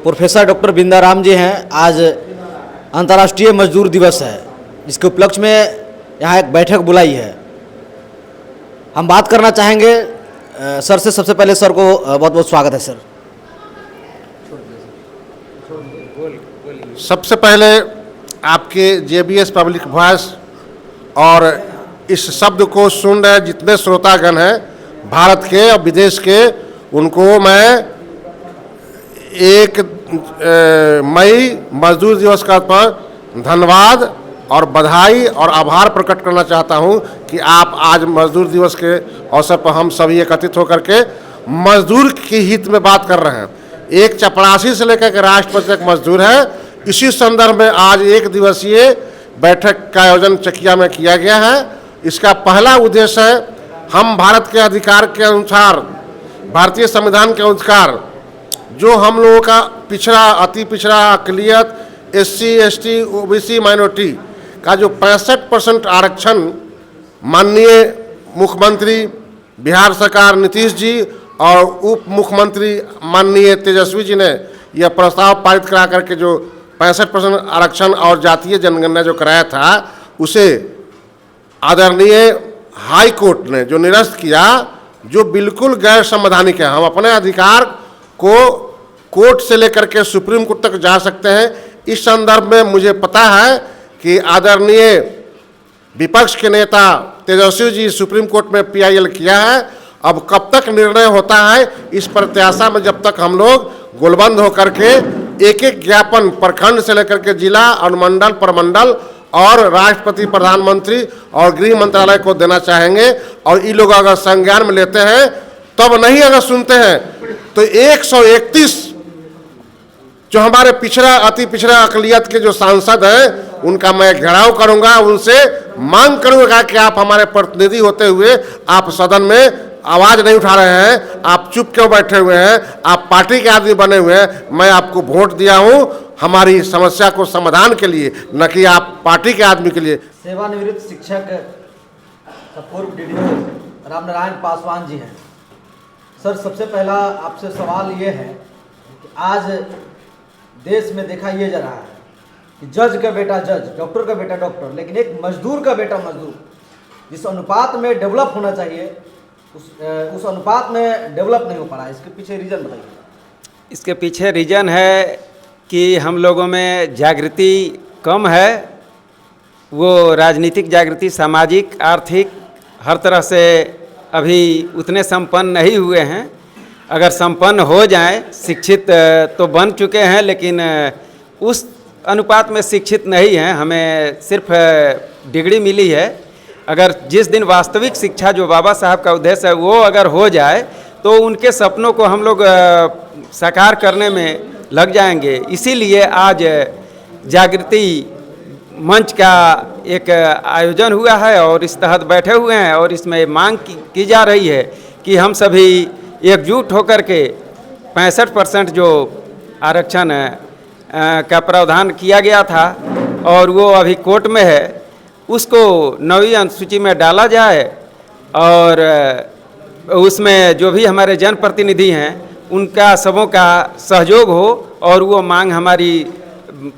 Professor doctor Bindaram जी हैं। आज अंतर्राष्ट्रीय मजदूर दिवस है, जिसके उपलक्ष्य में यहाँ एक बैठक बुलाई है। हम बात करना चाहेंगे सर से। सबसे पहले सर को बहुत बहुत स्वागत है सर। सबसे पहले आपके JBS पब्लिक वॉइस और इस शब्द को सुन रहे जितने श्रोतागण हैं भारत के और विदेश के, उनको मैं 1 मई मजदूर दिवस का पर धन्यवाद और बधाई और आभार प्रकट करना चाहता हूं कि आप आज मजदूर दिवस के अवसर पर हम सभी एकत्रित होकर के मजदूर के हित में बात कर रहे हैं। एक चपरासी से लेकर के राष्ट्रपति तक मजदूर है। इसी संदर्भ में आज 1 दिवसीय बैठक का आयोजन चकिया में किया गया है। इसका पहला उद्देश्य है हम भारत के अधिकार के अनुसार, भारतीय संविधान के अनुसार जो हम लोगों का पिछड़ा, अति पिछड़ा, अक़लियत, SC, ST, OBC माइनॉरिटी का जो 65% आरक्षण माननीय मुख्यमंत्री बिहार सरकार नीतीश जी और उप मुख्यमंत्री माननीय तेजस्वी जी ने यह प्रस्ताव पारित करा करके जो 65% आरक्षण और जातीय जनगणना जो कराया था, उसे आदरणीय हाई कोर्ट ने जो निरस्त किया, जो बिल्कुल गैर संवैधानिक है। हम अपने अधिकार को कोर्ट से लेकर के सुप्रीम कोर्ट तक जा सकते हैं। इस संदर्भ में मुझे पता है कि आदरणीय विपक्ष के नेता तेजस्वी जी सुप्रीम कोर्ट में PIL किया है। अब कब तक निर्णय होता है, इस प्रत्याशा में जब तक हम लोग गोलबंद होकर के एक एक ज्ञापन प्रखंड से लेकर के जिला, अनुमंडल, प्रमंडल और राष्ट्रपति, प्रधानमंत्री और गृह मंत्रालय को देना चाहेंगे। और ये लोग अगर संज्ञान में लेते हैं, तब नहीं अगर सुनते हैं, तो 131 जो हमारे पिछड़ा, अति पिछड़ा अक़लियत के जो सांसद हैं, उनका मैं घेराव करूंगा, उनसे मांग करूंगा कि आप हमारे प्रतिनिधि होते हुए आप सदन में आवाज़ नहीं उठा रहे हैं, आप चुप क्यों बैठे हुए हैं, आप पार्टी के आदमी बने हुए हैं। मैं आपको वोट दिया हूं हमारी समस्या को समाधान के लिए, न कि आप पार्टी के आदमी के लिए। सेवानिवृत्त शिक्षक पूर्व DDO रामनारायण पासवान जी हैं। सर, सबसे पहला आपसे सवाल ये है कि आज देश में देखा ये जा रहा है कि जज का बेटा जज, डॉक्टर का बेटा डॉक्टर, लेकिन एक मजदूर का बेटा मजदूर, जिस अनुपात में डेवलप होना चाहिए उस अनुपात में डेवलप नहीं हो पा रहा है। इसके पीछे रीज़न बताइए। इसके पीछे रीज़न है कि हम लोगों में जागृति कम है। वो राजनीतिक जागृति, सामाजिक, आर्थिक, हर तरह से अभी उतने संपन्न नहीं हुए हैं। अगर संपन्न हो जाएं, शिक्षित तो बन चुके हैं, लेकिन उस अनुपात में शिक्षित नहीं हैं। हमें सिर्फ डिग्री मिली है। अगर जिस दिन वास्तविक शिक्षा जो बाबा साहब का उद्देश्य है वो अगर हो जाए, तो उनके सपनों को हम लोग साकार करने में लग जाएंगे। इसीलिए आज जागृति मंच का एक आयोजन हुआ है और इस तहत बैठे हुए हैं और इसमें मांग की जा रही है कि हम सभी एकजुट होकर के 65% जो आरक्षण का प्रावधान किया गया था और वो अभी कोर्ट में है, उसको 9वीं अनुसूची में डाला जाए और उसमें जो भी हमारे जनप्रतिनिधि हैं उनका सबों का सहयोग हो और वो मांग हमारी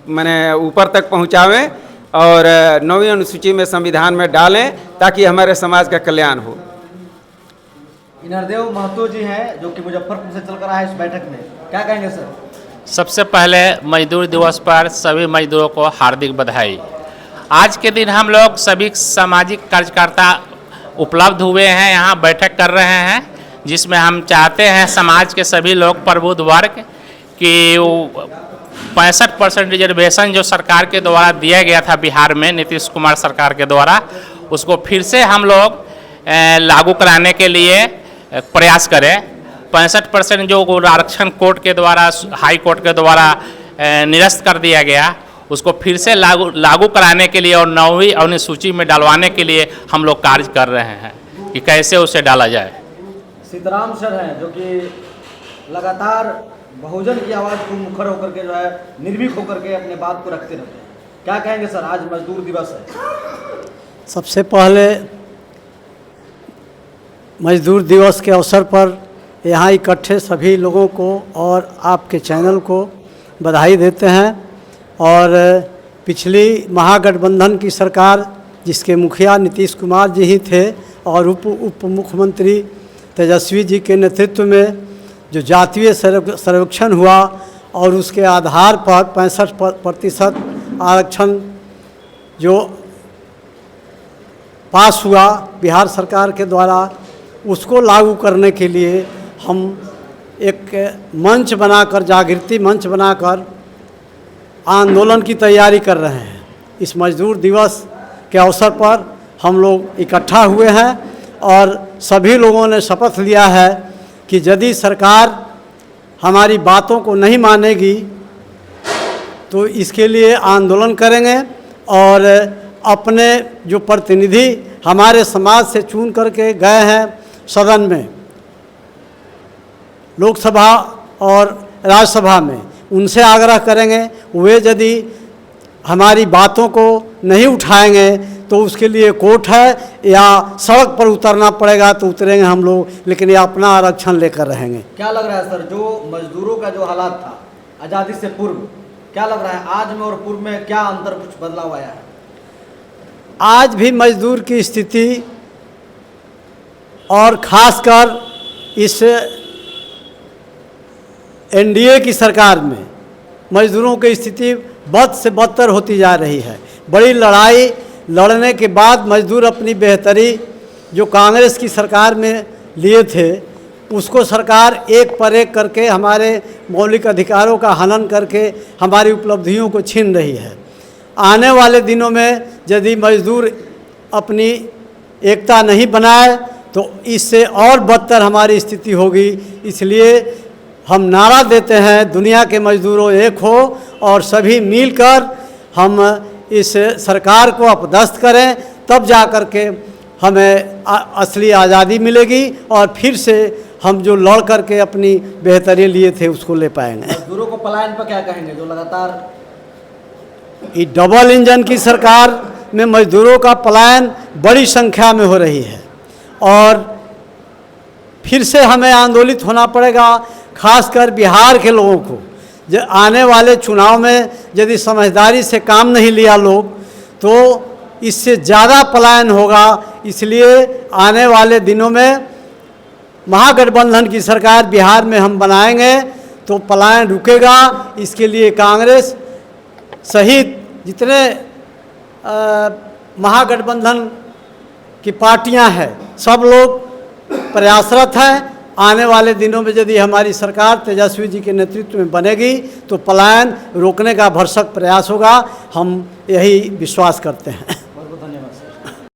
माने ऊपर तक पहुंचावें और 9वीं अनुसूची में संविधान में डालें ताकि हमारे समाज का कल्याण हो। इनरदेव महतो जी हैं, जो कि मुजफ्फरपुर से चल कर आए इस बैठक में, क्या कहेंगे सर? सबसे पहले मजदूर दिवस पर सभी मजदूरों को हार्दिक बधाई। आज के दिन हम लोग सभी सामाजिक कार्यकर्ता उपलब्ध हुए हैं, यहाँ बैठक कर रहे हैं, जिसमें हम चाहते हैं समाज के सभी लोग, प्रबुद्ध वर्ग कि 65% रिजर्वेशन जो सरकार के द्वारा दिया गया था बिहार में नीतीश कुमार सरकार के द्वारा, उसको फिर से हम लोग लागू कराने के लिए प्रयास करें। 65% जो आरक्षण कोर्ट के द्वारा, हाई कोर्ट के द्वारा निरस्त कर दिया गया, उसको फिर से लागू कराने के लिए और 9वीं अनुसूची में डालवाने के लिए हम लोग कार्य कर रहे हैं कि कैसे उसे डाला जाए। सीताराम सर हैं, जो कि लगातार बहुजन की आवाज़ को मुखर होकर के जो है निर्भीक होकर के अपने बात को रखते रहते हैं। क्या कहेंगे सर, आज मजदूर दिवस है। सबसे पहले मजदूर दिवस के अवसर पर यहाँ इकट्ठे सभी लोगों को और आपके चैनल को बधाई देते हैं। और पिछली महागठबंधन की सरकार जिसके मुखिया नीतीश कुमार जी ही थे और उप मुख्यमंत्री तेजस्वी जी के नेतृत्व में जो जातीय सर्वेक्षण हुआ और उसके आधार पर 65% आरक्षण जो पास हुआ बिहार सरकार के द्वारा, उसको लागू करने के लिए हम एक मंच बनाकर, जागृति मंच बनाकर आंदोलन की तैयारी कर रहे हैं। इस मजदूर दिवस के अवसर पर हम लोग इकट्ठा हुए हैं और सभी लोगों ने शपथ लिया है कि यदि सरकार हमारी बातों को नहीं मानेगी तो इसके लिए आंदोलन करेंगे और अपने जो प्रतिनिधि हमारे समाज से चुन करके गए हैं सदन में, लोकसभा और राज्यसभा में, उनसे आग्रह करेंगे वे यदि हमारी बातों को नहीं उठाएंगे तो उसके लिए कोर्ट है या सड़क पर उतरना पड़ेगा तो उतरेंगे हम लोग, लेकिन ये अपना आरक्षण लेकर रहेंगे। क्या लग रहा है सर, जो मजदूरों का जो हालात था आज़ादी से पूर्व, क्या लग रहा है आज में और पूर्व में क्या अंतर, कुछ बदलाव आया है? आज भी मजदूर की स्थिति और ख़ासकर इस एनडीए की सरकार में मजदूरों की स्थिति बद से बदतर होती जा रही है। बड़ी लड़ाई लड़ने के बाद मजदूर अपनी बेहतरी जो कांग्रेस की सरकार में लिए थे उसको सरकार एक पर एक करके हमारे मौलिक अधिकारों का हनन करके हमारी उपलब्धियों को छीन रही है। आने वाले दिनों में यदि मजदूर अपनी एकता नहीं बनाए तो इससे और बदतर हमारी स्थिति होगी। इसलिए हम नारा देते हैं, दुनिया के मजदूरों एक हो और सभी मिलकर हम इस सरकार को अपदस्थ करें, तब जा कर के हमें असली आज़ादी मिलेगी और फिर से हम जो लड़ करके अपनी बेहतरी लिए थे उसको ले पाएंगे। मजदूरों को पलायन पर क्या कहेंगे जो लगातार ये डबल इंजन की सरकार में मजदूरों का पलायन बड़ी संख्या में हो रही है और फिर से हमें आंदोलित होना पड़ेगा, खासकर बिहार के लोगों को। आने वाले चुनाव में यदि समझदारी से काम नहीं लिया लोग तो इससे ज़्यादा पलायन होगा। इसलिए आने वाले दिनों में महागठबंधन की सरकार बिहार में हम बनाएंगे तो पलायन रुकेगा। इसके लिए कांग्रेस सहित जितने महागठबंधन की पार्टियां हैं सब लोग प्रयासरत हैं। आने वाले दिनों में यदि हमारी सरकार तेजस्वी जी के नेतृत्व में बनेगी तो पलायन रोकने का भरसक प्रयास होगा, हम यही विश्वास करते हैं।